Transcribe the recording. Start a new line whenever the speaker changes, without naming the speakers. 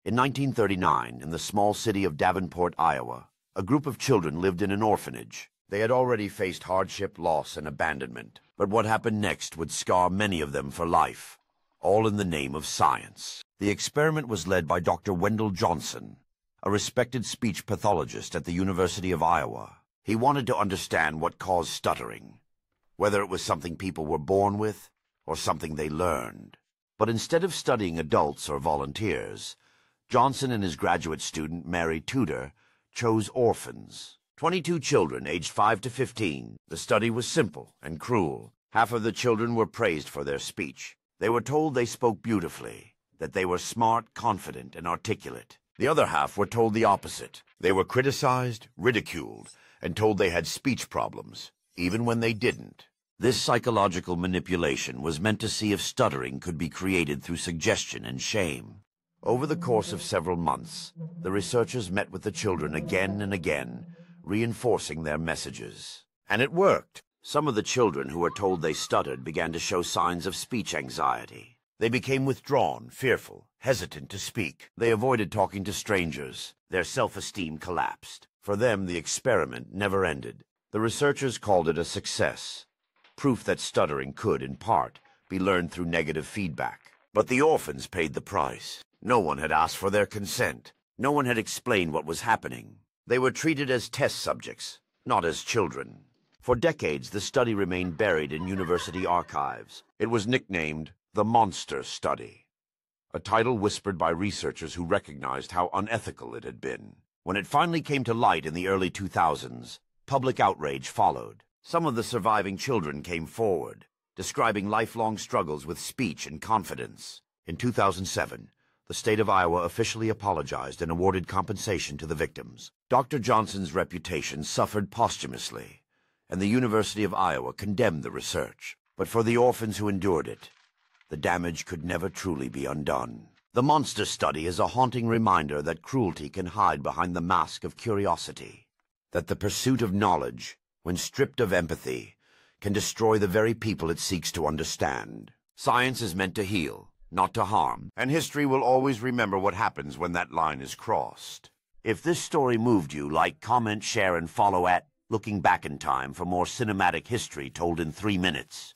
In 1939, in the small city of Davenport, Iowa, a group of children lived in an orphanage. They had already faced hardship, loss, and abandonment. But what happened next would scar many of them for life, all in the name of science. The experiment was led by Dr. Wendell Johnson, a respected speech pathologist at the University of Iowa. He wanted to understand what caused stuttering, whether it was something people were born with or something they learned. But instead of studying adults or volunteers, Johnson and his graduate student, Mary Tudor, chose orphans. 22 children aged 5 to 15. The study was simple and cruel. Half of the children were praised for their speech. They were told they spoke beautifully, that they were smart, confident, and articulate. The other half were told the opposite. They were criticized, ridiculed, and told they had speech problems, even when they didn't. This psychological manipulation was meant to see if stuttering could be created through suggestion and shame. Over the course of several months, the researchers met with the children again and again, reinforcing their messages. And it worked. Some of the children who were told they stuttered began to show signs of speech anxiety. They became withdrawn, fearful, hesitant to speak. They avoided talking to strangers. Their self-esteem collapsed. For them, the experiment never ended. The researchers called it a success, proof that stuttering could, in part, be learned through negative feedback. But the orphans paid the price. No one had asked for their consent. No one had explained what was happening. They were treated as test subjects, not as children. For decades, the study remained buried in university archives. It was nicknamed the Monster Study, a title whispered by researchers who recognized how unethical it had been. When it finally came to light in the early 2000s, public outrage followed. Some of the surviving children came forward, describing lifelong struggles with speech and confidence. In 2007, the state of Iowa officially apologized and awarded compensation to the victims. Dr. Johnson's reputation suffered posthumously, and the University of Iowa condemned the research. But for the orphans who endured it, the damage could never truly be undone. The Monster Study is a haunting reminder that cruelty can hide behind the mask of curiosity, that the pursuit of knowledge, when stripped of empathy, can destroy the very people it seeks to understand. Science is meant to heal, not to harm, and history will always remember what happens when that line is crossed. If this story moved you, like, comment, share, and follow at Looking Back in Time for more cinematic history told in 3 minutes.